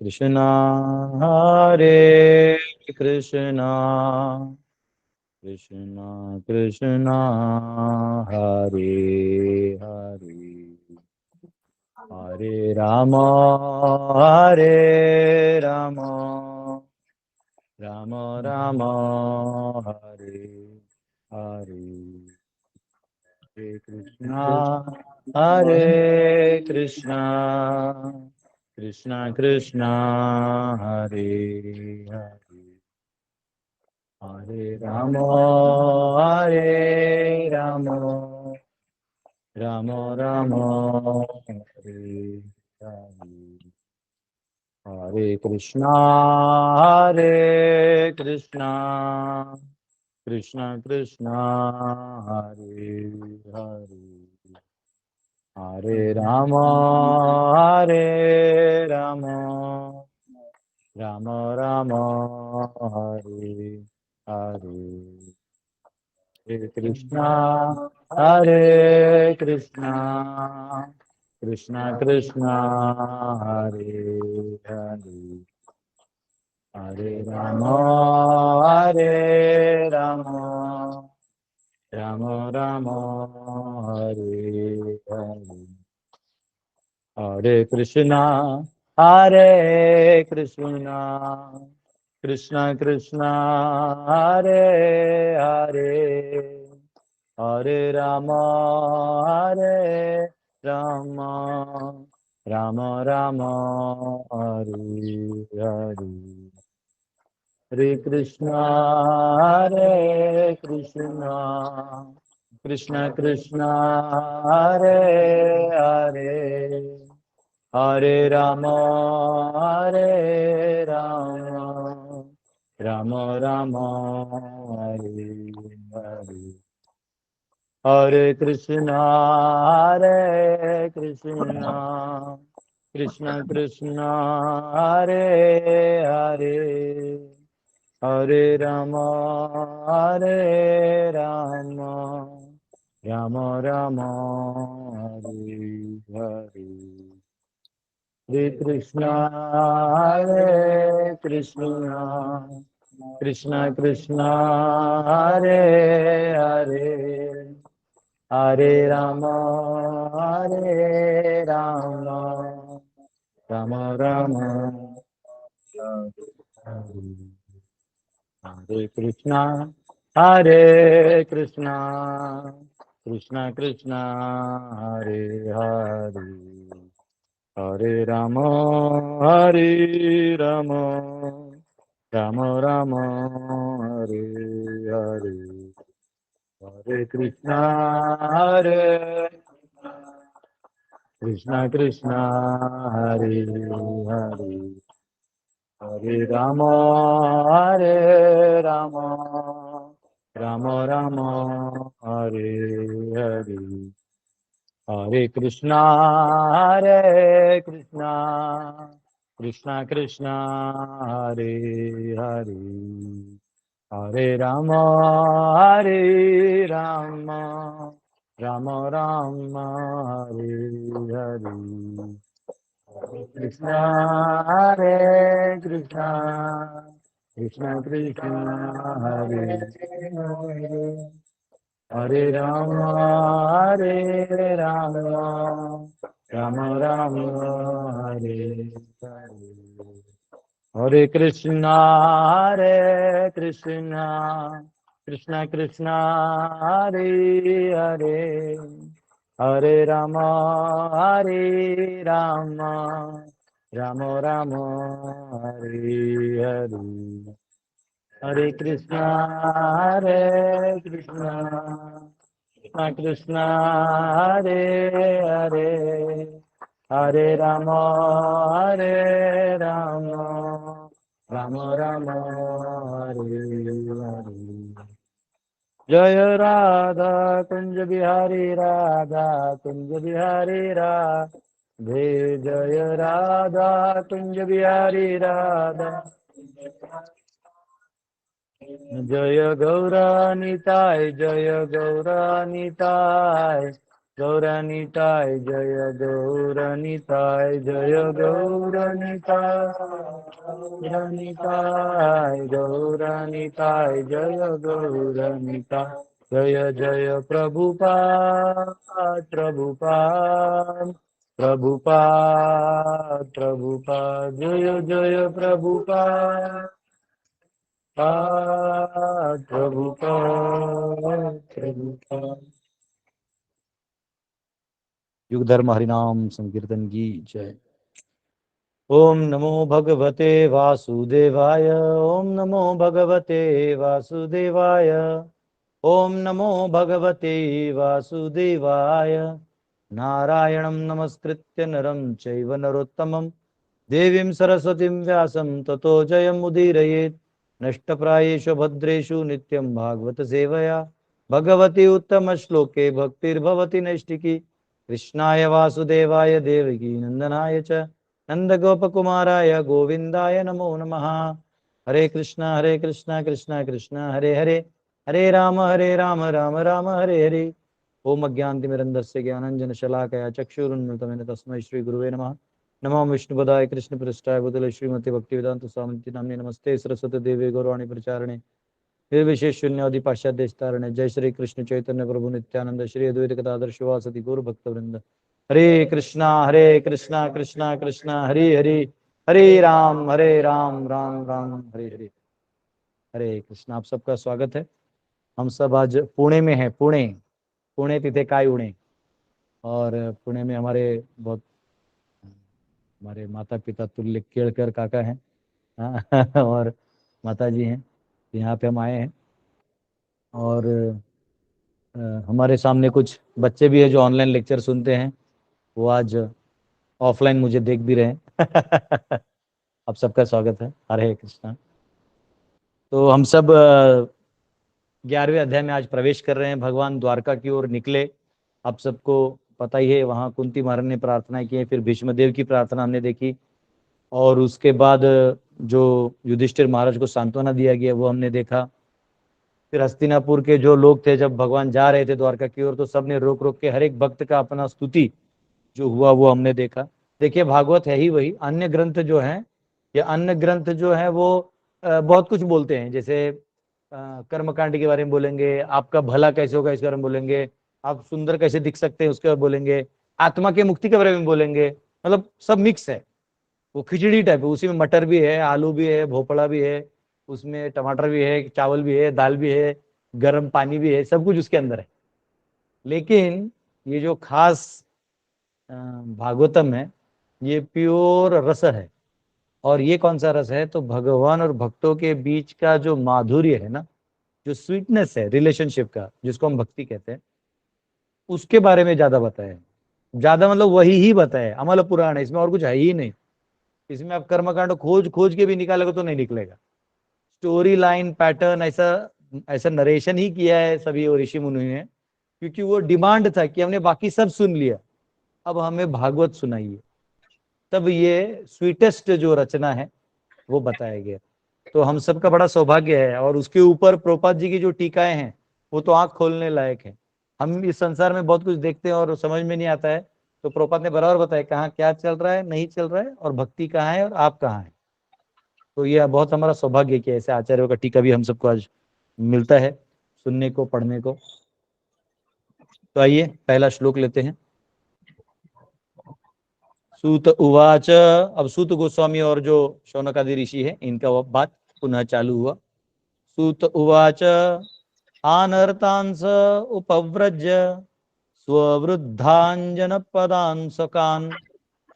Krishna Hare Krishna Krishna Krishna Hare Hare Hare Rama Hare Rama Rama Rama Hare Hare Hare Krishna Hare Krishna Krishna Krishna Hare Hare Hare Rama Hare Rama Rama Rama Hare Hare Hare Krishna Hare Krishna Krishna Krishna Hare Hare Hare Rama Hare Rama Rama Rama Hare Hare Hare Krishna Krishna Krishna Hare Hare Hare Rama Hare Rama Rama Rama Hare Hare Hare Krishna Hare Krishna Krishna Krishna Hare Hare Hare Rama Hare Rama Rama Rama Hare Hare Hare Krishna Krishna Krishna Hare Hare Hare Rama Hare Rama Rama Rama Hare Hare Hare Krishna Krishna Krishna Hare Hare Hare Rama Hare Rama Rama Rama Hare Hare Hare Krishna Krishna Krishna Hare Hare Hare Rama Hare Rama Rama Rama Hare Krishna Hare Krishna Krishna Krishna Hare Hare Hare Rama Hare Rama Rama Rama Hare Hare Hare Krishna Hare Krishna Krishna Hare Hare Hare Rama Hare Rama Rama Rama Hare Hare Hare Krishna Krishna Krishna Hare Hare Hare Rama Hare Rama Rama Rama Hare Hare Hare Krishna Krishna Krishna Hare Hare Hare Rama Hare Rama Rama Rama Hare Hare Hare Krishna Krishna Krishna Hare Hare Hare Rama Hare Rama Rama Rama Hare Hare Hare Krishna Krishna Krishna Hare Hare Hare Rama Hare Rama Rama Rama Hare Hare Jaya Radha Kunja Bihari Radha Kunja Bihari Radhe Jaya Radha Kunja Bihari Radha Jaya Gaura Nitai Jaya Gaura Nitai Gaur Nitai जय गौरनिताय जय गौरनिताय गौरनिताय जय गौरनिताय जय जय प्रभुपाद प्रभुपाद प्रभुपाद प्रभुपाद जय जय प्रभुपाद प्रभुपाद प्रभुपाद। युग धर्म हरिनाम संकीर्तन की जय। ओम नमो भगवते वासुदेवाय ओम नमो भगवते वासुदेवाय ओम नमो भगवते वासुदेवाय। नारायणं नमस्कृत्य नरं चैव नरोत्तमं देवीं सरस्वतीं व्यासं ततो जयमुदीरयेत्। नष्टप्रायेषु भद्रेषु नित्यं भागवत सेवया भगवती उत्तम श्लोके भक्तिर्भवति नैष्टिकी। कृष्णाय वासुदेवाय देवकी नंदनाय च नंदगोपकुमाराय गोविंदाय नमो नमः। हरे कृष्णा कृष्णा कृष्णा हरे हरे हरे राम राम राम हरे हरे। ओम अज्ञानतिमिरन्धस्य ज्ञानाञ्जनशलाकया चक्षुरुन्मिलितं तस्मै श्री गुरुवे नमः। नमो विष्णुपदाय कृष्णपृष्ठाय भूतले श्रीमती भक्तिवेदांत स्वामी नाम्ने नमस्ते सरस्वती देवी गौरवाणी प्रचारणे निर्विशेष शून्यादि पाश्चात्य तारणे। जय श्री कृष्ण चैतन्य प्रभु नित्यानंद श्री अद्वैत गदाधर शिवासदि गौर भक्तवृंद। हरे कृष्णा कृष्णा कृष्णा हरे हरे हरे राम राम राम हरे हरे। हरे कृष्ण। आप सबका स्वागत है। हम सब आज पुणे में हैं। पुणे तिथे काय उणे। और पुणे में हमारे बहुत हमारे माता पिता तुल्य केळकर काका हैं और माता जी हैं। यहाँ पे हम आए हैं और हमारे सामने कुछ बच्चे भी हैं जो ऑनलाइन लेक्चर सुनते हैं। वो आज ऑफलाइन मुझे देख भी रहे हैं आप सबका स्वागत है। हरे कृष्णा। तो हम सब 11वें अध्याय में आज प्रवेश कर रहे हैं। भगवान द्वारका की ओर निकले। आप सबको पता ही है, वहाँ कुंती महारानी ने प्रार्थना की है, फिर भीष्मदेव की प्रार्थना हमने देखी और उसके बाद जो युधिष्ठिर महाराज को सांत्वना दिया गया वो हमने देखा। फिर हस्तिनापुर के जो लोग थे, जब भगवान जा रहे थे द्वारका की ओर, तो सबने रोक रोक के हर एक भक्त का अपना स्तुति जो हुआ वो हमने देखा। देखिए, भागवत है ही वही। अन्य ग्रंथ जो हैं, या अन्य ग्रंथ जो है वो बहुत कुछ बोलते हैं। जैसे कर्मकांड के बारे में बोलेंगे, आपका भला कैसे होगा इसके बारे में बोलेंगे, आप सुंदर कैसे दिख सकते हैं उसके बारे में बोलेंगे, आत्मा के मुक्ति के बारे में बोलेंगे। मतलब सब मिक्स है, वो खिचड़ी टाइप है। उसी में मटर भी है, आलू भी है, भोपड़ा भी है, उसमें टमाटर भी है, चावल भी है, दाल भी है, गर्म पानी भी है, सब कुछ उसके अंदर है। लेकिन ये जो खास भागवतम है, ये प्योर रस है। और ये कौन सा रस है? तो भगवान और भक्तों के बीच का जो माधुर्य है ना, जो स्वीटनेस है रिलेशनशिप का, जिसको हम भक्ति कहते हैं, उसके बारे में ज्यादा बताया है। ज्यादा मतलब वही ही बताया है। अमल पुराण है, इसमें और कुछ है ही नहीं। इसमें आप कर्मकांड खोज खोज के भी निकालेगा तो नहीं निकलेगा। स्टोरी लाइन पैटर्न ऐसा ऐसा नरेशन ही किया है सभी ऋषि मुनि ने, क्योंकि वो डिमांड था कि हमने बाकी सब सुन लिया, अब हमें भागवत सुनाइए। तब ये स्वीटेस्ट जो रचना है वो बताया गया। तो हम सबका बड़ा सौभाग्य है। और उसके ऊपर प्रभुपाद जी की जो टीकाएं हैं वो तो आंख खोलने लायक है। हम इस संसार में बहुत कुछ देखते हैं और समझ में नहीं आता है, तो प्रभुपाद ने बराबर बताया कहाँ क्या चल रहा है, नहीं चल रहा है, और भक्ति कहाँ है और आप कहाँ है। तो यह बहुत हमारा सौभाग्य कि ऐसे आचार्यों का टीका भी हम सबको आज मिलता है सुनने को, पढ़ने को। तो आइए पहला श्लोक लेते हैं। सूत उवाच। अब सूत गोस्वामी और जो शौनकादि ऋषि है, इनका बात पुनः चालू हुआ। सूत उवाच। आनर्तांस उपव्रज्य स्ववृद्धांजनपदान् सकान्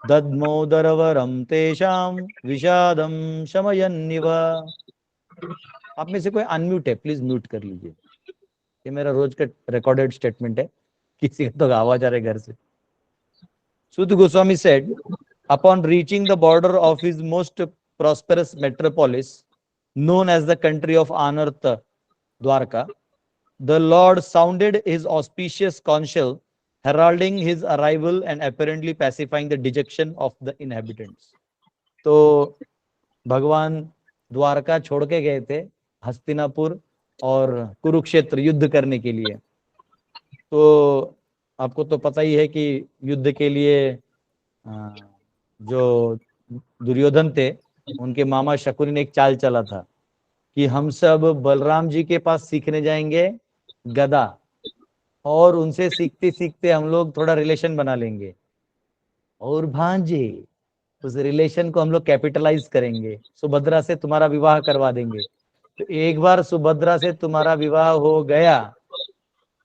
दद्मोदरवरं तेषां विषादं शमयन्निव। आप में से कोई अनम्यूट है, प्लीज म्यूट कर लीजिए। ये मेरा रोज का रिकॉर्डेड स्टेटमेंट है, किसी का तो आवाज आ रहा है घर से। Sut Goswami said, upon reaching the border of his most prosperous metropolis, known as the country of Anartha, Dwarka, the Lord sounded his auspicious conch shell, heralding his arrival and apparently pacifying the dejection of the inhabitants. तो भगवान द्वारका छोड़ के गए थे हस्तिनापुर और कुरुक्षेत्र युद्ध करने के लिए। तो आपको तो पता ही है कि युद्ध के लिए जो दुर्योधन थे, उनके मामा शकुनी ने एक चाल चला था कि हम सब बलराम जी के पास सीखने जाएंगे गदा, और उनसे सीखते सीखते हम लोग थोड़ा रिलेशन बना लेंगे, और भांजे उस रिलेशन को हम लोग कैपिटलाइज करेंगे, सुभद्रा से तुम्हारा विवाह करवा देंगे। तो एक बार सुभद्रा से तुम्हारा विवाह हो गया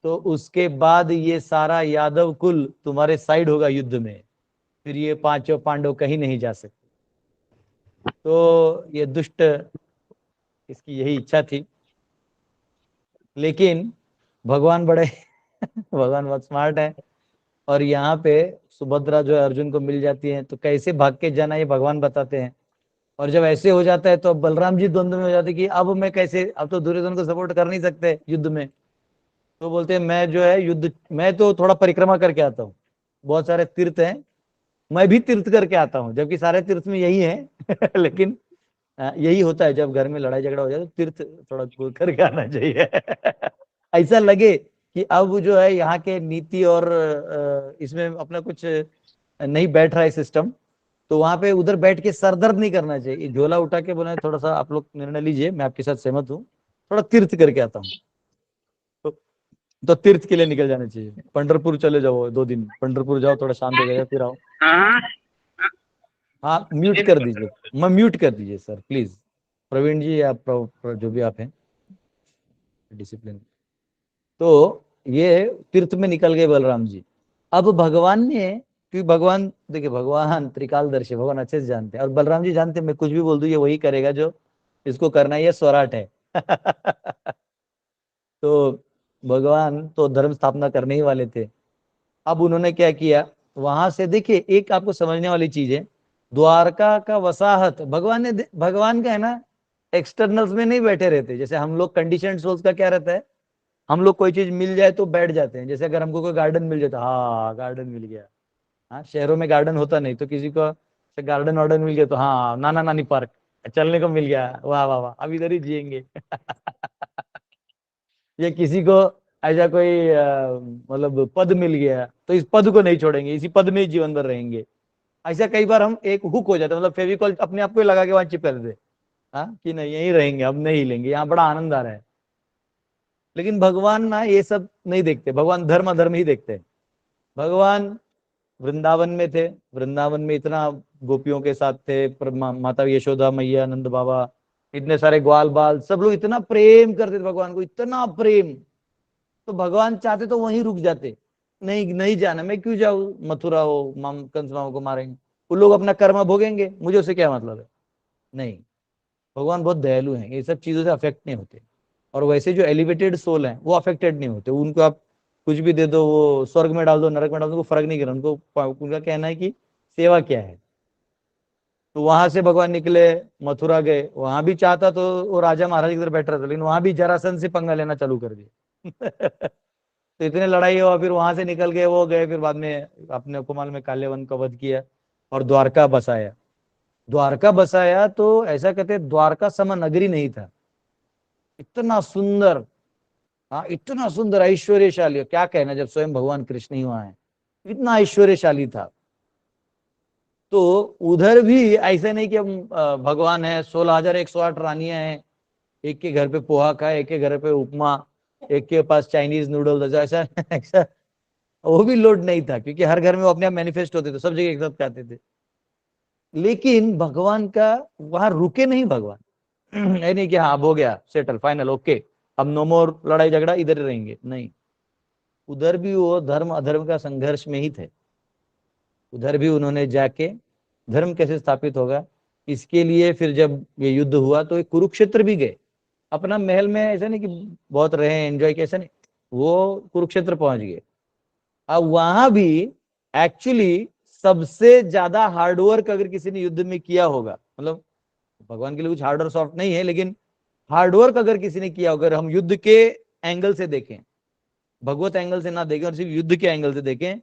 तो उसके बाद ये सारा यादव कुल तुम्हारे साइड होगा युद्ध में, फिर ये पांचों पांडव कहीं नहीं जा सकते। तो ये दुष्ट, इसकी यही इच्छा थी, लेकिन भगवान बड़े भगवान बहुत स्मार्ट है। और यहाँ पे सुभद्रा जो है अर्जुन को मिल जाती है, तो कैसे भाग के जाना ये भगवान बताते हैं। और जब ऐसे हो जाता है तो अब बलराम जी द्वंद्व में हो जाते कि अब मैं कैसे, अब तो दुर्योधन को सपोर्ट कर नहीं सकते युद्ध में। तो बोलते हैं मैं जो है युद्ध, मैं तो थोड़ा परिक्रमा करके आता हूँ, बहुत सारे तीर्थ हैं, मैं भी तीर्थ करके आता हूँ, जबकि सारे तीर्थ में यही है लेकिन यही होता है जब घर में लड़ाई झगड़ा हो जाए तो तीर्थ थोड़ा घूर करके आना चाहिए ऐसा लगे कि अब जो है यहाँ के नीति और इसमें अपना कुछ नहीं बैठ रहा है सिस्टम, तो वहां पे उधर बैठ के सरदर्द नहीं करना चाहिए, झोला उठा के बोला थोड़ा सा आप लोग निर्णय लीजिए, मैं आपके साथ सहमत हूँ, थोड़ा तीर्थ करके आता हूँ। तो, तो तीर्थ के लिए निकल जाना चाहिए, पंढरपुर चले जाओ 2 दिन, पंढरपुर जाओ, थोड़ा शांत हो जाएगा, फिर आओ। हाँ म्यूट कर दीजिए, मैं म्यूट कर दीजिए सर प्लीज, प्रवीण जी आप जो भी आप हैं डिसिप्लिन। तो ये तीर्थ में निकल गए बलराम जी। अब भगवान ने, क्योंकि भगवान देखिए भगवान त्रिकालदर्शी, भगवान अच्छे से जानते हैं, और बलराम जी जानते हैं मैं कुछ भी बोल दूं ये वही करेगा जो इसको करना है, ये स्वराट है तो भगवान तो धर्म स्थापना करने ही वाले थे। अब उन्होंने क्या किया, वहां से देखिए एक आपको समझने वाली चीज है, द्वारका का वसाहत भगवान ने, भगवान का है ना, एक्सटर्नल्स में नहीं बैठे रहते, जैसे हम लोग कंडीशन सोल्स का क्या रहता है, हम लोग कोई चीज मिल जाए तो बैठ जाते हैं, जैसे अगर हमको कोई गार्डन मिल जाता, हाँ गार्डन मिल गया, हाँ शहरों में गार्डन होता नहीं, तो किसी को गार्डन वार्डन मिल गया तो हाँ नाना नानी पार्क चलने को मिल गया, वाह वाह वाह अब इधर ही जिएंगे या किसी को ऐसा कोई मतलब पद मिल गया तो इस पद को नहीं छोड़ेंगे, इसी पद में ही जीवन भर रहेंगे। ऐसा कई बार हम एक हुक हो जाते हैं, मतलब फेविकॉल अपने आप को ही लगा के वहां चिपक दे, हाँ कि नहीं यही रहेंगे अब नहीं हिलेंगे, यहाँ बड़ा आनंद आ रहा है। लेकिन भगवान ना ये सब नहीं देखते, भगवान धर्म अधर्म ही देखते हैं। भगवान वृंदावन में थे, वृंदावन में इतना गोपियों के साथ थे, माता यशोदा मैया नंद बाबा, इतने सारे ग्वाल बाल, सब लोग इतना प्रेम करते थे भगवान को, इतना प्रेम। तो भगवान चाहते तो वहीं रुक जाते, नहीं नहीं जाना, मैं क्यों जाऊं मथुरा, हो माम कंस मामा को मारेंगे, वो लोग अपना कर्म भोगेंगे, मुझे उससे क्या मतलब है। नहीं, भगवान बहुत दयालु हैं, ये सब चीजों से अफेक्ट नहीं होते। और वैसे जो एलिवेटेड सोल हैं वो अफेक्टेड नहीं होते, उनको आप कुछ भी दे दो, वो स्वर्ग में डाल दो नरक में डाल दो, उनको फर्क नहीं करा, उनको उनका कहना है कि सेवा क्या है। तो वहां से भगवान निकले, मथुरा गए, वहां भी चाहता तो वो राजा महाराज की तरफ बैठ रहा था, लेकिन वहां भी जरासंध से पंगा लेना चालू कर दिया तो इतने लड़ाई हुआ, फिर वहां से निकल गए, वो गए, फिर बाद में अपने कुमाल में काले वन का वध किया और द्वारका बसाया। द्वारका बसाया तो ऐसा कहते हैं द्वारका सम नगरी नहीं था, इतना सुंदर, हाँ इतना सुंदर ऐश्वर्यशाली, क्या कहना जब स्वयं भगवान कृष्ण ही वहां है, इतना ऐश्वर्यशाली था। तो उधर भी ऐसा नहीं कि हम भगवान है, 16,108 रानियां हैं, एक के घर पे पोहा खाए, एक के घर पे उपमा, एक के पास चाइनीज नूडल्स, ऐसा ऐसा वो भी लोड नहीं था, क्योंकि हर घर में वो अपने आप मैनिफेस्ट होते थे, सब जगह एक साथ खाते थे। लेकिन भगवान का वहां रुके नहीं भगवान ये नहीं कि हाँ अब हो गया सेटल फाइनल ओके, अब नो मोर लड़ाई झगड़ा, इधर ही रहेंगे, नहीं, उधर भी वो धर्म अधर्म का संघर्ष में ही थे। उधर भी उन्होंने जाके धर्म कैसे स्थापित होगा इसके लिए, फिर जब ये युद्ध हुआ तो एक कुरुक्षेत्र भी गए, अपना महल में ऐसा नहीं कि बहुत रहे एंजॉय, कैसा नहीं, वो कुरुक्षेत्र पहुंच गए। अब वहां भी एक्चुअली सबसे ज्यादा हार्डवर्क अगर किसी ने युद्ध में किया होगा, मतलब भगवान के लिए कुछ हार्ड और सॉफ्ट नहीं है, लेकिन हार्डवर्क अगर किसी ने किया होगा, अगर हम युद्ध के एंगल से देखें, भगवत एंगल से ना देखें और सिर्फ युद्ध के एंगल से देखें,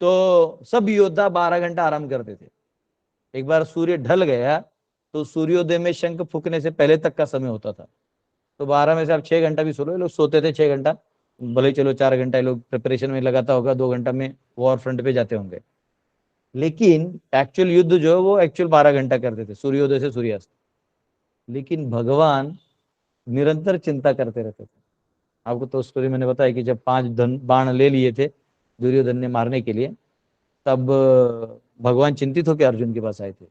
तो सब योद्धा 12 घंटा आराम करते थे। एक बार सूर्य ढल गया तो सूर्योदय में शंख फूकने से पहले तक का समय होता था, तो 12 में से आप 6 घंटा भी सो लो, लोग सोते थे 6 घंटा, भले ही चलो 4 घंटा लोग प्रिपरेशन में लगाता होगा, 2 घंटा में वॉर फ्रंट पे जाते होंगे, लेकिन एक्चुअल युद्ध जो है वो एक्चुअल 12 घंटा करते थे, सूर्योदय से सूर्यास्त। लेकिन भगवान निरंतर चिंता करते रहते थे। आपको तो स्टोरी मैंने बताया कि जब 5 बाण ले लिए थे दुर्योधन ने मारने के लिए, तब भगवान चिंतित होकर अर्जुन के पास आए थे।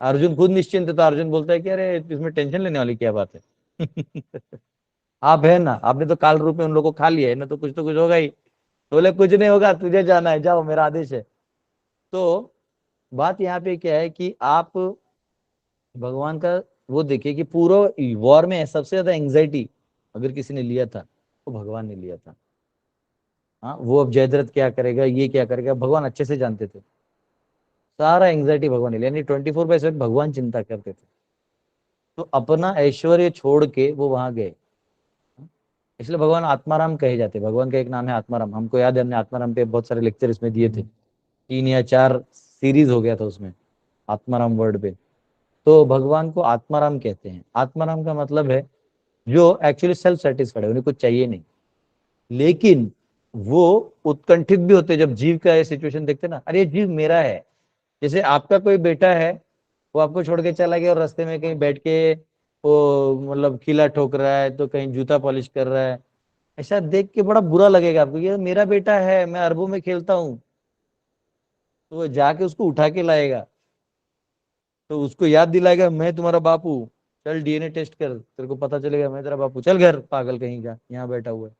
अर्जुन खुद निश्चिंत था। अर्जुन बोलता है कि अरे इसमें टेंशन लेने वाली क्या बात है। आप है ना, आपने तो काल रूप में उन लोगों को खा लिया है ना, तो कुछ होगा ही। तो बोले कुछ नहीं होगा, तुझे जाना है, जाओ, मेरा आदेश है। तो बात यहाँ पे क्या है कि आप भगवान का वो देखिए कि पूरा वॉर में सबसे ज्यादा एंग्जाइटी अगर किसी ने लिया था तो भगवान ने लिया था। हाँ, वो अब जयद्रथ क्या करेगा, ये क्या करेगा, भगवान अच्छे से जानते थे। सारा एंग्जाइटी भगवान ने लिया, यानी 24/7 भगवान चिंता करते थे। तो अपना ऐश्वर्य छोड़ के वो वहां गए। इसलिए भगवान आत्माराम कहे जाते हैं। भगवान का एक नाम है आत्माराम। हमको याद है, हमने आत्माराम पे बहुत सारे लेक्चर इसमें दिए थे, 3 या 4 सीरीज हो गया था उसमें, आत्माराम वर्ड पे। तो भगवान को आत्माराम कहते हैं। आत्माराम का मतलब है जो एक्चुअली सेल्फ सेटिस्फाइड है, उन्हें कुछ चाहिए नहीं। लेकिन वो उत्कंठित भी होते हैं जब जीव का ये सिचुएशन देखते हैं ना, अरे ये जीव मेरा है। जैसे आपका कोई बेटा है, वो आपको छोड़ के चला गया और रास्ते में कहीं बैठ के वो मतलब किला ठोक रहा है, तो कहीं जूता पॉलिश कर रहा है, ऐसा देख के बड़ा बुरा लगेगा आपको, ये मेरा बेटा है, मैं अरबों में खेलता हूँ। तो वो जाके उसको उठा के लाएगा, तो उसको याद दिलाएगा मैं तुम्हारा बापू, चल डीएनए टेस्ट कर, तेरे को पता चलेगा मैं तेरा बापू, चल घर पागल कहीं का, यहाँ बैठा हुआ है।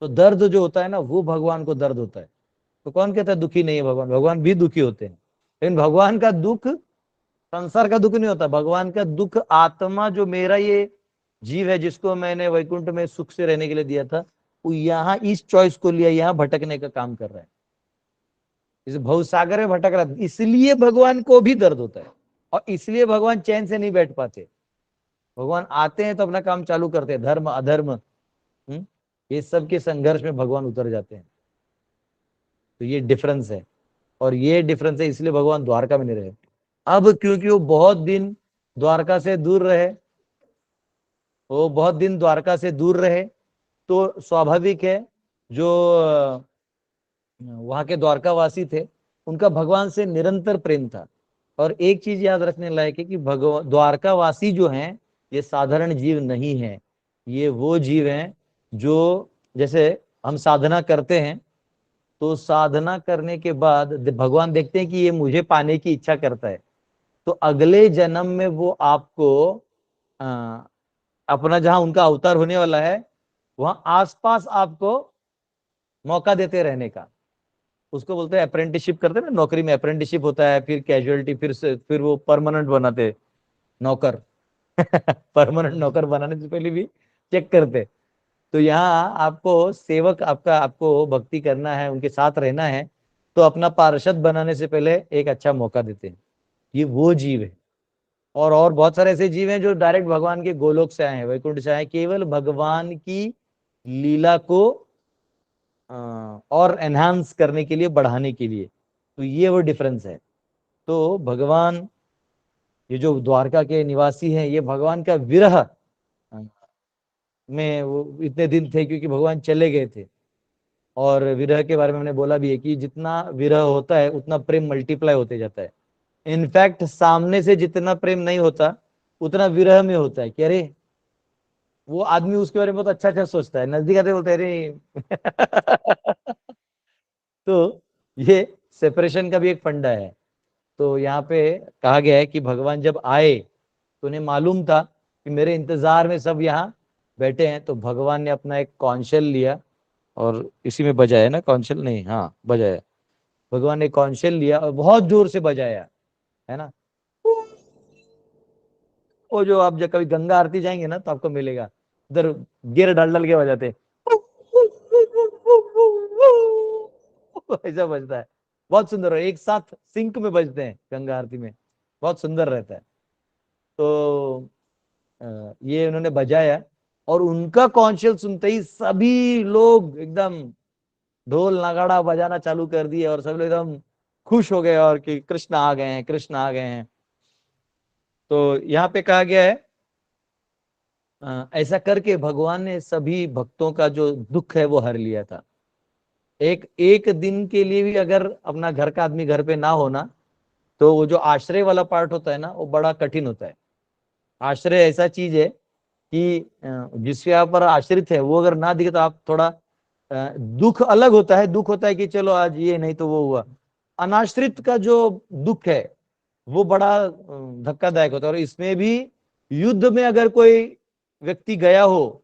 तो दर्द जो होता है ना, वो भगवान को दर्द होता है। तो कौन कहता है दुखी नहीं है भगवान, भगवान भी दुखी होते हैं। लेकिन भगवान का दुख संसार का दुख नहीं होता। भगवान का दुख आत्मा, जो मेरा ये जीव है जिसको मैंने वैकुंठ में सुख से रहने के लिए दिया था, वो यहाँ इस चॉइस को लिया, यहाँ भटकने का काम कर रहा है, इस भवसागर में भटक रहा है। इसलिए भगवान को भी दर्द होता है, और इसलिए भगवान चैन से नहीं बैठ पाते। भगवान आते हैं तो अपना काम चालू करते हैं, धर्म अधर्म, ये सब के संघर्ष में भगवान उतर जाते हैं। तो ये डिफरेंस है, और ये डिफरेंस है, इसलिए भगवान द्वारका में नहीं रहे। अब क्योंकि वो बहुत दिन द्वारका से दूर रहे, वो बहुत दिन द्वारका से दूर रहे, तो स्वाभाविक है जो वहां के द्वारकावासी थे, उनका भगवान से निरंतर प्रेम था। और एक चीज याद रखने लायक है कि भगवान द्वारकावासी जो हैं, ये साधारण जीव नहीं है। ये वो जीव हैं जो, जैसे हम साधना करते हैं, तो साधना करने के बाद भगवान देखते हैं कि ये मुझे पाने की इच्छा करता है, तो अगले जन्म में वो आपको अ, अपना जहां उनका अवतार होने वाला है, वहां आसपास आपको मौका देते रहने का। उसको बोलते हैं अप्रेंटिसशिप करते हैं ना, नौकरी में अप्रेंटिसशिप होता है, फिर कैजुअलिटी, फिर वो परमानेंट बनाते नौकर। परमानेंट नौकर बनाने से पहले भी चेक करते। तो यहाँ आपको सेवक, आपका आपको भक्ति करना है, उनके साथ रहना है, तो अपना पार्षद बनाने से पहले एक अच्छा मौका देते हैं। ये वो जीव है। और बहुत सारे ऐसे जीव हैं जो डायरेक्ट भगवान के गोलोक से आए हैं, वैकुंठ से आए हैं, केवल भगवान की लीला को और एनहांस करने के लिए, बढ़ाने के लिए। तो ये वो डिफरेंस है। तो भगवान, ये जो द्वारका के निवासी हैं, ये भगवान का विरह में वो इतने दिन थे क्योंकि भगवान चले गए थे। और विरह के बारे में हमने बोला भी है कि जितना विरह होता है उतना प्रेम मल्टीप्लाई होते जाता है। इनफैक्ट सामने से जितना प्रेम नहीं होता, उतना विरह में होता है कि अरे, वो आदमी उसके बारे में बहुत अच्छा अच्छा सोचता है, नजदीक आते बोलते हैं अरे। तो ये सेपरेशन का भी एक फंडा है। तो यहाँ पे कहा गया है कि भगवान जब आए तो उन्हें मालूम था कि मेरे इंतजार में सब यहाँ बैठे हैं, तो भगवान ने अपना एक कौंसल लिया, और इसी में बजाया ना, कौंसल नहीं, हाँ बजाया। भगवान ने कौंसल लिया और बहुत जोर से बजाया, है ना। वो जो आप जब कभी गंगा आरती जाएंगे ना, तो आपको मिलेगा उधर गियर डाल डाल के बजाते हैं। ऐसा बजता है, बहुत सुंदर है, एक साथ सिंक में बजते हैं गंगा आरती में, बहुत सुंदर रहता है। तो ये उन्होंने बजाया, और उनका कॉन्शियल सुनते ही सभी लोग एकदम ढोल नगाड़ा बजाना चालू कर दिए, और सब लोग एकदम खुश हो गए, और कि कृष्ण आ गए हैं, कृष्ण आ गए हैं। तो यहाँ पे कहा गया है ऐसा करके भगवान ने सभी भक्तों का जो दुख है वो हर लिया था। एक एक दिन के लिए भी अगर अपना घर का आदमी घर पे ना होना, तो वो जो आश्रय वाला पार्ट होता है ना, वो बड़ा कठिन होता है। आश्रय ऐसा चीज है कि जिसके आप पर आश्रित है वो अगर ना दिखे तो आप थोड़ा दुख अलग होता है। दुख होता है कि चलो आज ये नहीं तो वो हुआ। अनाश्रित का जो दुख है वो बड़ा धक्कादायक होता है। और इसमें भी युद्ध में अगर कोई व्यक्ति गया हो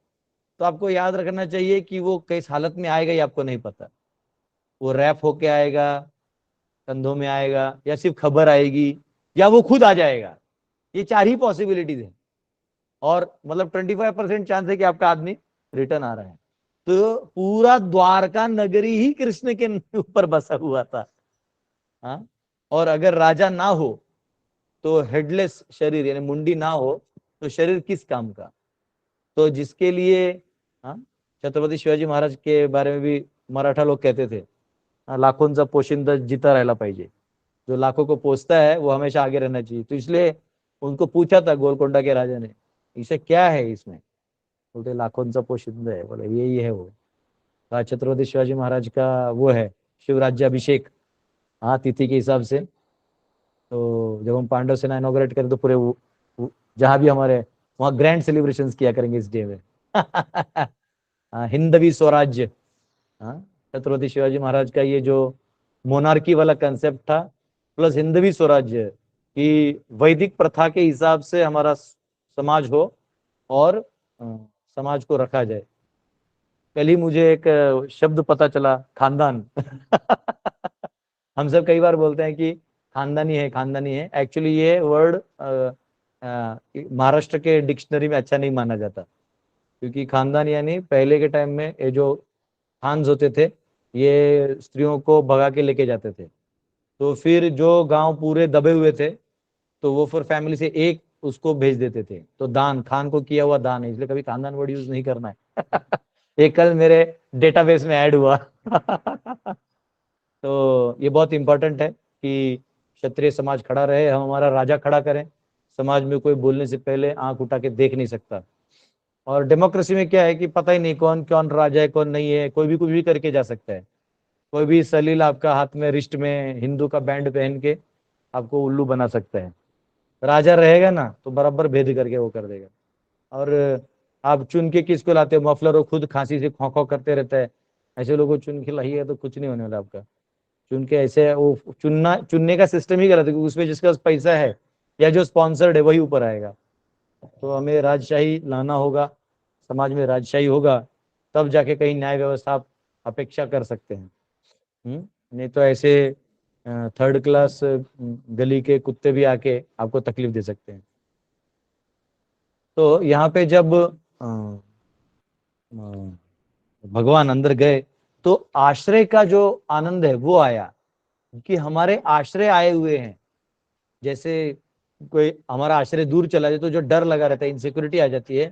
तो आपको याद रखना चाहिए कि वो किस हालत में आएगा ये आपको नहीं पता। वो रैप होके आएगा, कंधों में आएगा, या सिर्फ खबर आएगी, या वो खुद आ जाएगा। ये चार ही पॉसिबिलिटीज है। और मतलब 25% चांस है कि आपका आदमी रिटर्न आ रहा है। तो पूरा द्वारका नगरी ही कृष्ण के ऊपर बसा हुआ था। हाँ, और अगर राजा ना हो तो हेडलेस शरीर यानी मुंडी ना हो तो शरीर किस काम का। तो जिसके लिए, हाँ, छत्रपति शिवाजी महाराज के बारे में भी मराठा लोग कहते थे, लाखोंचा पोशिंदा जिता राहायला पाहिजे। जो लाखों को पोसता है वो हमेशा आगे रहना चाहिए। तो इसलिए उनको पूछा था गोलकोंडा के राजा ने, इसे क्या है इसमें। बोलते लाखोंचा पोशिंदा है। बोले यही है वो। छत्रपति शिवाजी महाराज का वो है शिवराज्याभिषेक, हाँ, तिथि के हिसाब से। तो जब हम पांडव सेना इनॉग्रेट करें तो पूरे जहां भी हमारे वहां ग्रैंड सेलिब्रेशंस किया करेंगे इस डे में। हाँ, हिंदवी स्वराज्य। हाँ, छत्रपति शिवाजी महाराज का ये जो मोनार्की वाला कंसेप्ट था, प्लस हिंदवी स्वराज्य कि वैदिक प्रथा के हिसाब से हमारा समाज हो और समाज को रखा जाए। कल ही मुझे एक शब्द पता चला, खानदान। हम सब कई बार बोलते हैं कि खानदानी है, खानदानी है। एक्चुअली ये वर्ड महाराष्ट्र के डिक्शनरी में अच्छा नहीं माना जाता, क्योंकि खानदान यानी पहले के टाइम में ये जो खान्स होते थे ये स्त्रियों को भगा के लेके जाते थे। तो फिर जो गांव पूरे दबे हुए थे तो वो फिर फैमिली से एक उसको भेज देते थे। तो दान, खान को किया हुआ दान है, इसलिए कभी खानदान वर्ड यूज नहीं करना है। ये कल मेरे डेटाबेस में ऐड हुआ। तो ये बहुत इंपॉर्टेंट है कि क्षत्रिय समाज खड़ा रहे, हम हमारा राजा खड़ा करें। समाज में कोई बोलने से पहले आंख उठा के देख नहीं सकता। और डेमोक्रेसी में क्या है कि पता ही नहीं कौन कौन राजा है कौन नहीं है, कोई भी कुछ भी करके जा सकता है। कोई भी सलील आपका हाथ में रिस्ट में हिंदू का बैंड पहन के आपको उल्लू बना सकता है। राजा रहेगा ना तो बराबर भेद करके वो कर देगा। और आप चुन के किसको लाते हो, मफलर वो खुद खांसी से खौ खौ करते रहता है, ऐसे लोगों को चुन के लाइए तो कुछ नहीं होने वाला आपका। चुन के ऐसे वो चुनने का सिस्टम ही गलत है, क्योंकि उसमें जिसका पास पैसा है या जो स्पॉन्सर्ड है वही ऊपर आएगा। तो हमें राजशाही लाना होगा, समाज में राजशाही होगा, तब जाके कहीं न्याय व्यवस्था आप अपेक्षा कर सकते हैं। नहीं तो ऐसे थर्ड क्लास गली के कुत्ते भी आके आपको तकलीफ दे सकते हैं। तो यहाँ पे जब भगवान अंदर गए तो आश्रय का जो आनंद है वो आया, कि हमारे आश्रय आए हुए हैं। जैसे कोई हमारा आश्रय दूर चला जाए तो जो डर लगा रहता है, इनसिक्योरिटी आ जाती है,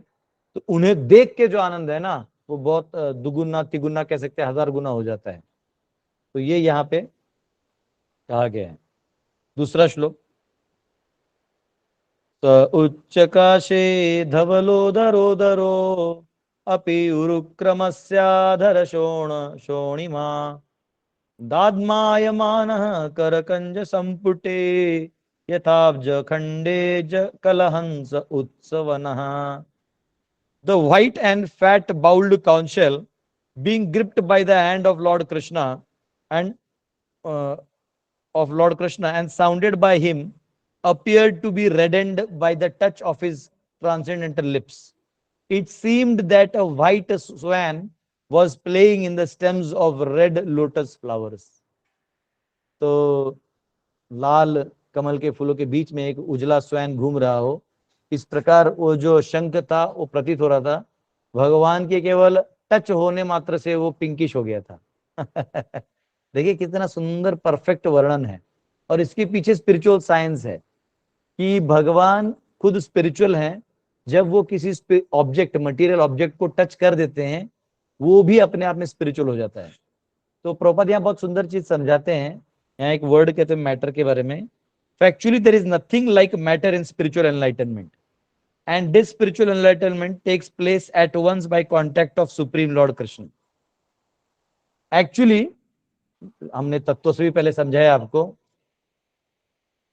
तो उन्हें देख के जो आनंद है ना वो बहुत दुगुना तिगुना कह सकते हैं, 1000 गुना हो जाता है। तो ये यहाँ पे कहा गया है। दूसरा श्लोक, उच्चकाशे धवलोदरोदरो अपि उरुक्रमस्याधर शोणिमा दाद्मायमानः करकंज संपुटे यथाब्ज खंडे ज कलहंस उत्सवनः। The white and fat bowled conch being gripped by the hand of Lord Krishna and uh, sounded by him appeared to be reddened by the touch of his transcendental lips. It seemed that a white swan was playing in the stems of red lotus flowers. तो लाल कमल के फूलों के बीच में एक उजला स्वयं घूम रहा हो, इस प्रकार वो जो शंख था वो प्रतीत हो रहा था। भगवान के केवल टच होने मात्र से वो पिंकिश हो गया था। देखिए कितना सुंदर परफेक्ट वर्णन है। और इसके पीछे स्पिरिचुअल साइंस है कि भगवान खुद स्पिरिचुअल हैं। जब वो किसी ऑब्जेक्ट, मटेरियल ऑब्जेक्ट को टच कर देते हैं वो भी अपने आप में स्पिरिचुअल हो जाता है। तो प्रभुपाद यहाँ बहुत सुंदर चीज समझाते हैं। यहाँ एक वर्ड कहते हैं मैटर के बारे में। Factually there is nothing like matter in spiritual enlightenment. and this spiritual enlightenment takes place at once by contact of Supreme Lord Krishna. Actually हमने तत्व से भी पहले समझाया आपको,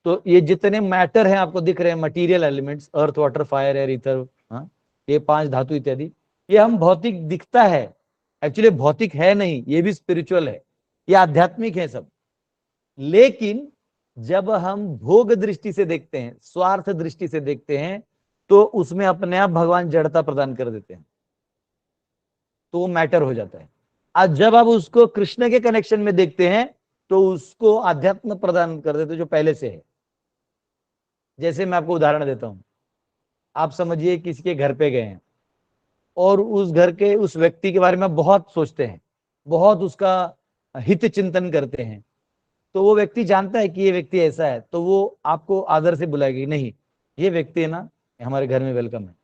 तो ये जितने मैटर हैं आपको दिख रहे हैं, material elements, earth water fire air ether, ये 5 धातु इत्यादि, ये हम भौतिक दिखता है, एक्चुअली भौतिक है नहीं, ये भी स्पिरिचुअल है, ये आध्यात्मिक है सब। लेकिन जब हम भोग दृष्टि से देखते हैं, स्वार्थ दृष्टि से देखते हैं, तो उसमें अपने आप भगवान जड़ता प्रदान कर देते हैं, तो वो मैटर हो जाता है। आज जब आप उसको कृष्ण के कनेक्शन में देखते हैं, तो उसको आध्यात्म प्रदान कर देते जो पहले से है। जैसे मैं आपको उदाहरण देता हूं, आप समझिए किसी के घर पे गए हैं और उस घर के उस व्यक्ति के बारे में बहुत सोचते हैं, बहुत उसका हित चिंतन करते हैं, तो वो व्यक्ति जानता है कि ये व्यक्ति ऐसा है, तो वो आपको आदर से बुलाएगी, नहीं ये व्यक्ति है ना, हमारे घर में वेलकम है,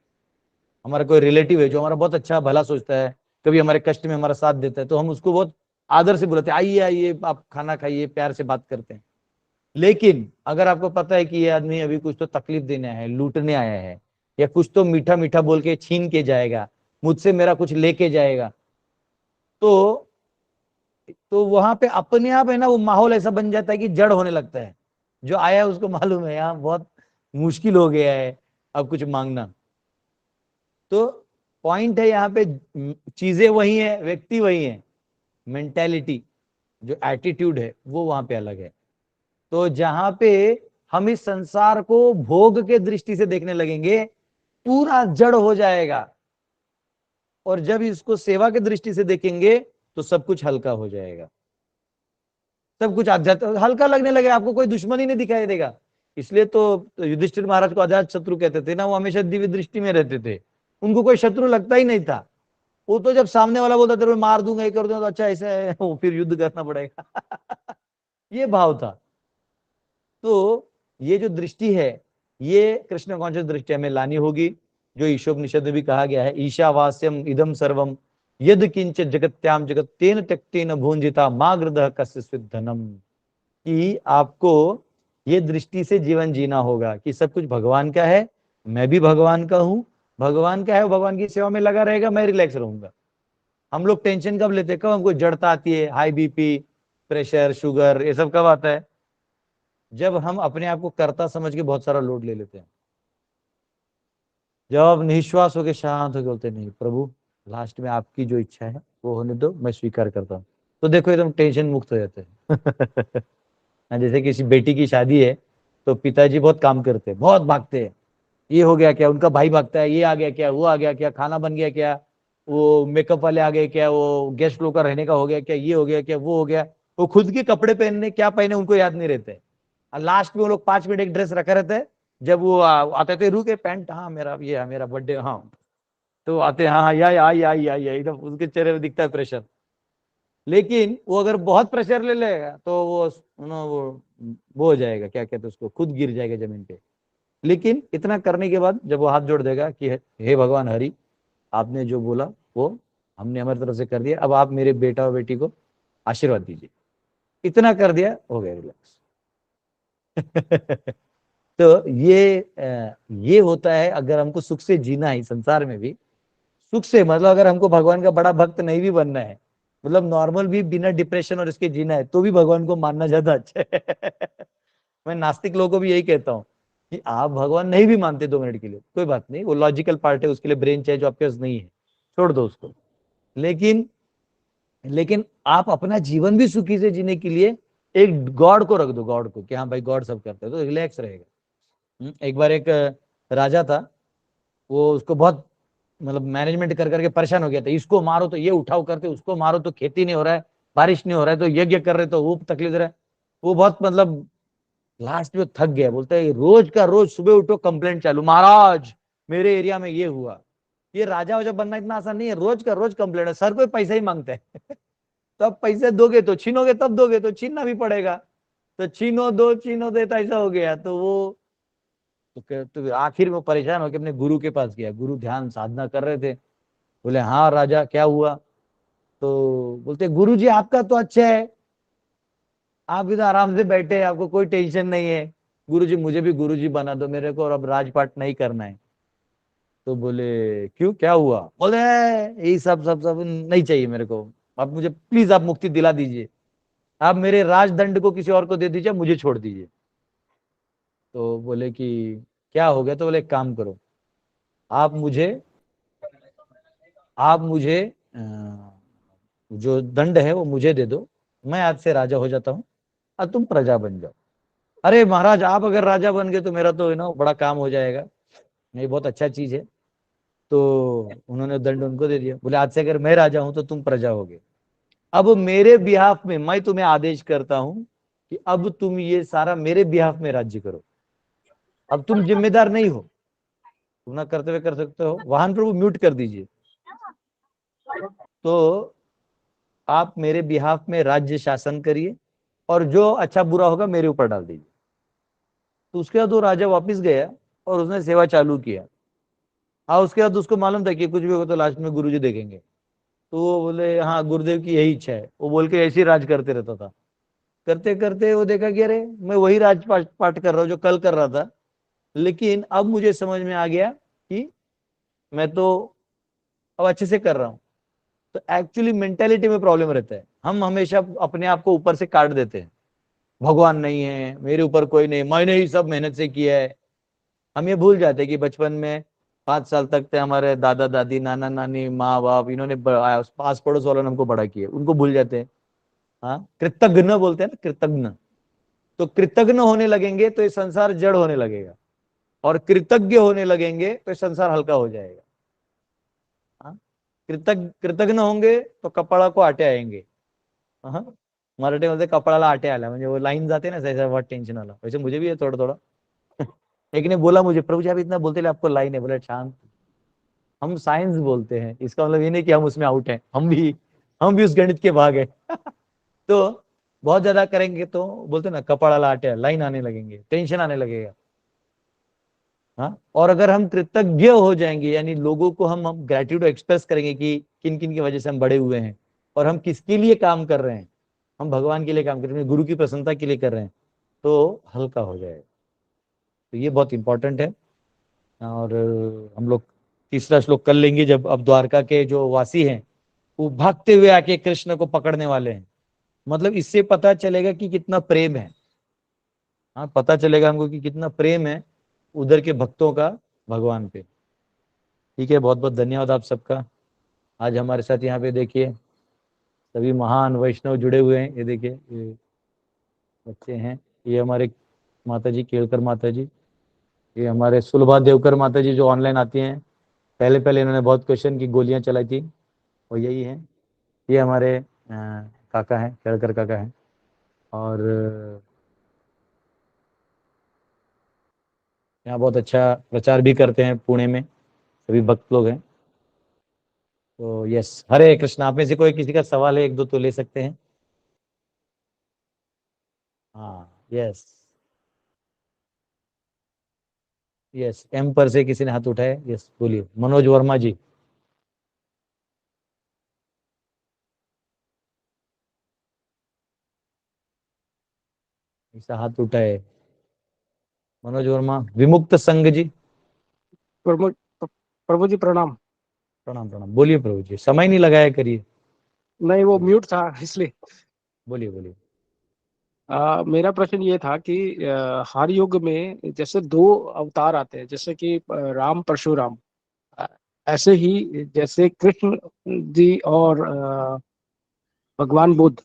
हमारा कोई रिलेटिव है जो हमारा बहुत अच्छा भला सोचता है, कभी हमारे कष्ट में हमारा साथ देता है, तो हम उसको बहुत आदर से बुलाते हैं, आइए आइए आप खाना खाइए, प्यार से बात करते हैं। लेकिन अगर आपको पता है कि ये आदमी अभी कुछ तो तकलीफ देने आया है, लूटने आया है, या कुछ तो मीठा मीठा बोल के छीन के जाएगा, मुझसे मेरा कुछ लेके जाएगा, तो वहां पे अपने आप है ना वो माहौल ऐसा बन जाता है कि जड़ होने लगता है। जो आया है उसको मालूम है यहाँ बहुत मुश्किल हो गया है अब कुछ मांगना। तो पॉइंट है यहाँ पे, चीजें वही है, व्यक्ति वही है, मेंटेलिटी जो एटीट्यूड है वो वहां पे अलग है। तो जहां पे हम इस संसार को भोग के दृष्टि से देखने लगेंगे, पूरा जड़ हो जाएगा, और जब इसको सेवा के दृष्टि से देखेंगे तो सब कुछ हल्का हो जाएगा, सब कुछ आध्यात्मिक हल्का लगने लगे, आपको कोई दुश्मनी नहीं दिखाई देगा। इसलिए तो युधिष्ठिर महाराज को अजात शत्रु कहते थे ना, वो हमेशा दिव्य दृष्टि में रहते थे, उनको कोई शत्रु लगता ही नहीं था। वो तो जब सामने वाला बोलता था मार दूंगा, ये कर दूंगा, तो अच्छा ऐसा है, वो फिर युद्ध करना पड़ेगा ये भाव था। तो ये जो दृष्टि है, ये कृष्ण कॉन्शियस दृष्टि हमें लानी होगी, जो ईशोपनिषद में भी कहा गया है, ईशावास्यम इदम सर्वम यद किंच जगत्याम जगत तेन त्यक्तेन भुंजिता माग्रदः कस्य धनम, कि आपको ये दृष्टि से जीवन जीना होगा कि सब कुछ भगवान का है, मैं भी भगवान का हूं, भगवान का है, भगवान की सेवा में लगा रहेगा, मैं रिलैक्स रहूंगा। हम लोग टेंशन कब लेते हैं, कब हमको जड़ता आती है, हाई बीपी, प्रेशर, शुगर, ये सब कब आता है, जब हम अपने आप को कर्ता समझ के बहुत सारा लोड ले लेते हैं। जब आप निश्वास होकर शांत होकर बोलते नहीं प्रभु, लास्ट में आपकी जो इच्छा है वो होने दो, मैं स्वीकार करता हूँ, तो देखो एकदम टेंशन मुक्त हो जाते हैं जैसे किसी बेटी की शादी है, तो पिताजी बहुत काम करते हैं, बहुत भागते हैं, ये हो गया क्या, उनका भाई भागता है, ये आ गया क्या, वो आ गया क्या, खाना बन गया क्या, वो मेकअप वाले आ गए क्या, वो गेस्ट लोग का रहने का हो गया क्या, ये हो गया क्या, वो हो गया, वो खुद के कपड़े पहनने क्या पहने उनको याद नहीं रहते। और लास्ट में वो लोग 5 मिनट एक ड्रेस रखा रहता है, जब वो आते थे रुके पैंट, हाँ मेरा ये है, मेरा बर्थडे, हाँ, तो आते हाँ हाँ या आई आई आई आई, एकदम उसके चेहरे में दिखता है प्रेशर। लेकिन वो अगर बहुत प्रेशर ले लेगा तो वो हो जाएगा, क्या कहते हैं उसको, खुद गिर जाएगा जमीन पे। लेकिन इतना करने के बाद जब वो हाथ जोड़ देगा कि हे भगवान हरि, आपने जो बोला वो हमने हमारी तरफ से कर दिया, अब आप मेरे बेटा और बेटी को आशीर्वाद दीजिए, इतना कर दिया, हो गया रिलैक्स तो ये होता है, अगर हमको सुख से जीना है संसार में भी, सुख से मतलब अगर हमको भगवान का बड़ा भक्त नहीं भी बनना है, मतलब नॉर्मल भी बिना डिप्रेशन और इसके जीना है, तो भी भगवान को मानना ज्यादा अच्छा है मैं नास्तिक लोगों को भी यही कहता हूँ कि आप भगवान नहीं भी मानते 2 मिनट के लिए, कोई बात नहीं, वो लॉजिकल पार्ट है, उसके लिए ब्रेन चाहिए जो आपके पास नहीं है, छोड़ दो उसको। लेकिन लेकिन आप अपना जीवन भी सुखी से जीने के लिए एक गॉड को रख दो, गॉड को, कि हाँ भाई गॉड सब करते हैं, तो रिलैक्स रहेगा। एक बार एक राजा था, वो उसको बहुत मतलब मैनेजमेंट कर करके परेशान हो गया था, इसको मारो तो ये उठाओ करते, उसको मारो तो खेती नहीं हो रहा है, बारिश नहीं हो रहा है, तो यज्ञ कर रहे तो वो तकलीफ दे रहा है, वो बहुत मतलब लास्ट में थक गया, बोलता है रोज का रोज सुबह उठो कंप्लेंट चालू, महाराज मेरे एरिया में ये हुआ। ये राजा वाजा बनना इतना आसान नहीं है, रोज का रोज कंप्लेंट है, सर कोई पैसा ही मांगता है तब पैसे दोगे तो छीनोगे, तब दोगे तो छीनना भी पड़ेगा, तो छीनो दो तो ऐसा हो गया। तो वो तो आखिर में परेशान होकर अपने गुरु के पास गया, गुरु ध्यान साधना कर रहे थे, बोले हाँ राजा क्या हुआ, तो बोलते गुरु जी आपका तो अच्छा है, आप इधर आराम से बैठे हैं, आपको कोई टेंशन नहीं है, गुरु जी मुझे भी गुरु जी बना दो मेरे को, और अब राजपाट नहीं करना है। तो बोले क्यों, क्या हुआ? बोले यही सब सब सब नहीं चाहिए मेरे को, आप मुझे प्लीज आप मुक्ति दिला दीजिए, आप मेरे राजदंड को किसी और को दे दीजिए, मुझे छोड़ दीजिए। तो बोले कि क्या हो गया? तो बोले एक काम करो, आप मुझे आप मुझे जो दंड है वो मुझे दे दो, मैं आज से राजा हो जाता हूँ और तुम प्रजा बन जाओ। अरे महाराज, आप अगर राजा बन गए तो मेरा तो है ना बड़ा काम हो जाएगा, ये बहुत अच्छा चीज है। तो उन्होंने दंड उनको दे दिया, बोले आज से अगर मैं राजा हूं तो तुम प्रजा होगे। अब मेरे बिहाफ में मैं तुम्हें आदेश करता हूं कि अब तुम ये सारा मेरे बिहाफ में राज्य करो, अब तुम जिम्मेदार नहीं हो, तुम ना करते हुए कर सकते हो, वाहन प्रभु म्यूट कर दीजिए। तो आप मेरे बिहाफ में राज्य शासन करिए और जो अच्छा बुरा होगा मेरे ऊपर डाल दीजिए। तो उसके बाद वो राजा वापिस गया और उसने सेवा चालू किया। हाँ, उसके बाद उसको मालूम था कि कुछ भी होगा तो लास्ट में गुरुजी देखेंगे। तो वो बोले हाँ गुरुदेव की यही इच्छा है, वो बोल के ऐसे ही राज करते रहता था। करते करते वो देखा कि अरे मैं वही राज पाठ कर रहा हूँ जो कल कर रहा था, लेकिन अब मुझे समझ में आ गया कि मैं तो अब अच्छे से कर रहा हूँ। तो एक्चुअली मेंटेलिटी में प्रॉब्लम रहता है, हम हमेशा अपने आप को ऊपर से काट देते हैं, भगवान नहीं है, मेरे ऊपर कोई नहीं, मैंने ही सब मेहनत से किया है। हम ये भूल जाते हैं कि बचपन में 5 साल तक थे हमारे दादा दादी नाना नानी माँ बाप, इन्होंने पास पड़ोस वालों ने हमको बड़ा किया, उनको भूल जाते हैं। हाँ, कृतज्ञ बोलते हैं ना, कृतज्ञ। तो कृतज्ञ होने लगेंगे तो ये संसार जड़ होने लगेगा, और कृतज्ञ होने लगेंगे तो ये संसार हल्का हो जाएगा। हाँ, कृतज्ञ होंगे तो कपाळा को आटे आएंगे। हाँ, मराठीमध्ये कपाळाला आटे आला, म्हणजे वो लाइन जाते ना ऐसा, बहुत टेंशन वाला, वैसे मुझे भी है थोड़ा थोड़ा। एक ने बोला मुझे, प्रभु जी आप इतना बोलते आपको लाइन है, बोला शांत, हम साइंस बोलते हैं, इसका मतलब ये नहीं कि हम उसमें आउट हैं, हम भी उस गणित के भाग हैं। तो बहुत ज्यादा करेंगे तो बोलते ना कपाड़ाला आटे, लाइन आने लगेंगे, टेंशन आने लगेगा। हाँ, और अगर हम कृतज्ञ हो जाएंगे, यानी लोगों को हम ग्रेटिट्यूड एक्सप्रेस करेंगे कि किन किन की वजह से हम बड़े हुए हैं और हम किसके लिए काम कर रहे हैं, हम भगवान के लिए काम कर रहे हैं, गुरु की प्रसन्नता के लिए कर रहे हैं, तो हल्का हो जाएगा। तो ये बहुत इंपॉर्टेंट है। और हम लोग तीसरा श्लोक कर लेंगे, जब अब द्वारका के जो वासी हैं वो भागते हुए आके कृष्ण को पकड़ने वाले हैं, मतलब इससे पता चलेगा कि कितना प्रेम है। हाँ, पता चलेगा हमको कि कितना प्रेम है उधर के भक्तों का भगवान पे। ठीक है, बहुत बहुत धन्यवाद आप सबका। आज हमारे साथ यहाँ पे देखिए सभी महान वैष्णव जुड़े हुए हैं, ये देखिए ये बच्चे हैं, ये हमारे माता जी केलकर माता जी, ये हमारे सुलभा देवकर माता जी जो ऑनलाइन आती हैं, पहले पहले इन्होंने बहुत क्वेश्चन की गोलियां चलाई थी, वो यही है। ये हमारे काका हैं, केलकर काका हैं। और यहाँ बहुत अच्छा प्रचार भी करते हैं, पुणे में सभी भक्त लोग हैं। तो यस, हरे कृष्णा। आप में से कोई किसी का सवाल है, एक दो तो ले सकते हैं। हाँ, यस, यस, एम पर से किसी ने हाथ उठाया, यस बोलिए, मनोज वर्मा जी। ऐसा हाथ उठाए, मनोज वर्मा, विमुक्त संघ जी। प्रभु प्रभु जी प्रणाम। प्रणाम प्रणाम, बोलिए प्रभु जी, समय नहीं लगाया करिए। नहीं, वो बोलिए म्यूट था इसलिए। बोलिए बोलिए। मेरा प्रश्न ये था कि हर युग में जैसे दो अवतार आते हैं, जैसे कि राम परशुराम, अ, ऐसे ही जैसे कृष्ण जी और भगवान बुद्ध।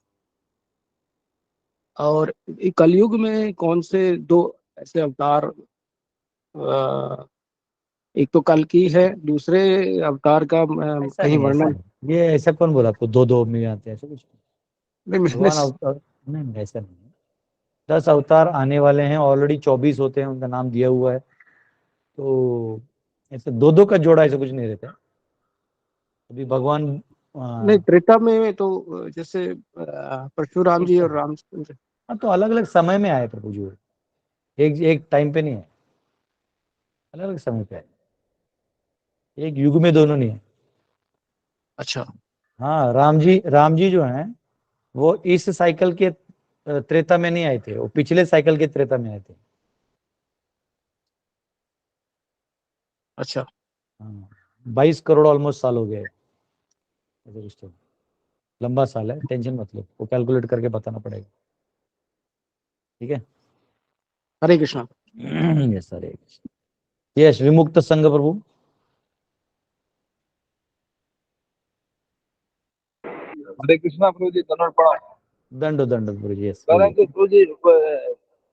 और कलयुग में कौन से दो ऐसे अवतार, एक तो कल की है, दूसरे अवतार का ऐसा कहीं नहीं, ऐसा वर्णन। नहीं, ये ऐसा कौन बोला आपको दो दो में आते हैं, ऐसा कुछ नहीं। नहीं, मैंने भगवान अवतार नहीं नहीं, ऐसा नहीं है। 10 अवतार आने वाले हैं, ऑलरेडी 24 होते हैं, उनका नाम दिया हुआ है। तो ऐसे दो दो का जोड़ा ऐसा कुछ नहीं रहता है। अभी भगवान नहीं, आ, त्रेता में तो जैसे परशुराम एक जी और सेकंड, रामचंद्र। हाँ तो अलग अलग समय में आए प्रभु जी, एक एक टाइम पे नहीं है, अलग अलग समय पे आए, एक युग में दोनों नहीं है। अच्छा। हाँ, राम जी जो हैं वो इस साइकिल के त्रेता में नहीं आए थे, वो पिछले साइकिल के त्रेता में आए थे। अच्छा। हाँ, 22 करोड़ ऑलमोस्ट साल हो गए ऐसे कुछ तो। लंबा साल है, टेंशन मत लो, वो कैलकुलेट करके बताना पड़ेगा। ठीक है। हरे कृष्णा। यस हरे यस विमुक्त संघ प्रभु। हरे कृष्णा प्रभु जी, दंडवत प्रणाम। दंड दंड प्रभु जी। यस कह रहे हैं कि प्रभु जी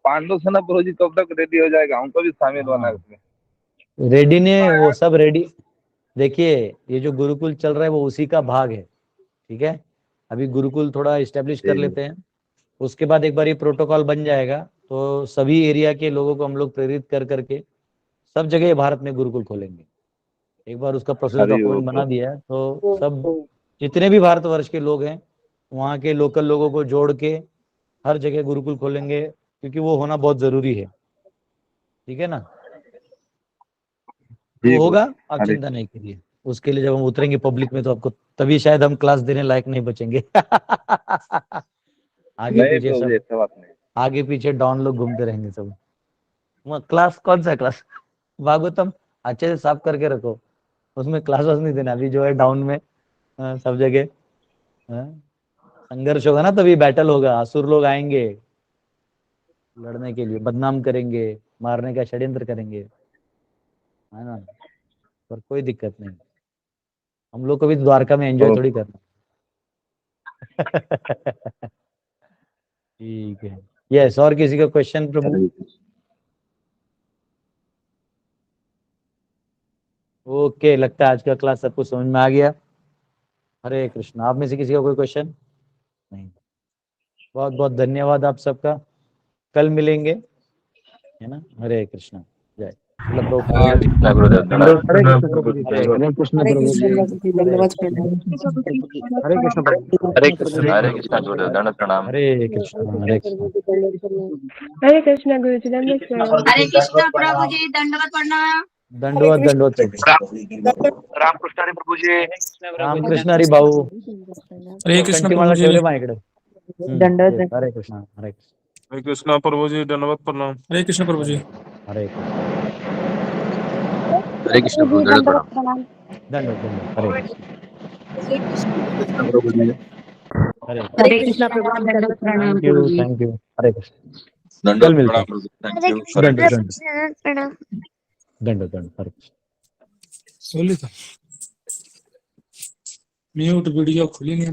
पांडव सेना प्रभु जी कब तक रेडी हो जाएगा, हमको भी शामिल होना है उसमें। रेडी ने वो सब रेडी। देखिए ये जो गुरुकुल चल रहा है वो उसी का भाग है। ठीक है, अभी गुरुकुल थोड़ा इस्टेब्लिश कर लेते हैं, उसके बाद एक बार ये प्रोटोकॉल बन जाएगा तो सभी एरिया के लोगों को हम लोग प्रेरित कर करके सब जगह भारत में गुरुकुल खोलेंगे। एक बार उसका प्रोसेस डॉक्यूमेंट बना दिया है तो सब जितने भी भारतवर्ष के लोग हैं वहाँ के लोकल लोगों को जोड़ के हर जगह गुरुकुल खोलेंगे, क्योंकि वो होना बहुत जरूरी है। ठीक है ना, वो होगा, आप चिंता नहीं करिए। उसके लिए जब हम उतरेंगे पब्लिक में तो आपको तभी शायद हम क्लास देने लायक नहीं बचेंगे। आगे नहीं पीछे प्रभु जी, सब, ऐसा बात नहीं। आगे पीछे डॉन लोग घूमते रहेंगे सब। क्लास कौन सा क्लास? भागवतम अच्छे से साफ करके रखो, उसमें क्लास वास नहीं देना। अभी जो है डाउन में सब जगह संघर्ष होगा ना, तभी बैटल होगा, असुर लोग आएंगे लड़ने के लिए, बदनाम करेंगे, मारने का षड्यंत्र करेंगे, है ना। पर कोई दिक्कत नहीं, हम लोग को भी द्वारका में एंजॉय थोड़ी करना। ठीक है। यस, और किसी का क्वेश्चन प्रभु? ओके, लगता है आज का क्लास सबको समझ में आ गया। हरे कृष्ण। आप में से किसी का कोई क्वेश्चन? नहीं। बहुत बहुत धन्यवाद आप सबका, कल मिलेंगे, है ना। हरे कृष्ण। जय श्रील प्रभुपाद। हरे कृष्ण हरे प्रभु जी। कृष्ण प्रभु जी, दंडवत प्रणाम। हरे कृष्ण प्रभु जी। हरे कृष्णा गुरुदेव, दंडवत प्रणाम। हरे कृष्ण हरे कृष्ण। हरे कृष्ण गुरु जी, दंडवत प्रणाम। हरे कृष्ण प्रभु जी, दंडवत प्रणाम। दंडवत दंडवत प्रभु। रामकृष्ण हरे प्रभु जी। रामकृष्ण हरी भाऊ, हरे कृष्ण कंठी प्रभु मला जी। ठेव रे माझ्याकडे। दंडवत yes, हरे कृष्ण हरे कृष्ण। हरे कृष्ण प्रभु जी, दंडवत प्रणाम। हरे कृष्ण प्रभु जी। हरे कृष्ण। हरे कृष्ण प्रभु, दंडवत प्रणाम। दंडवत दंडवत हरे कृष्ण। कृष्ण प्रभु जी, हरे हरे कृष्ण प्रभु जी, दंडवत प्रणाम प्रभु जी। थैंक यू हरे कृष्ण। कल दंडवत मिलते प्रणाम हैं। प्रभु, थैंक यू। दंडवत दंडवत दंडवत दंडवत हरे कृष्ण। म्यूट वीडियो खुली नहीं है।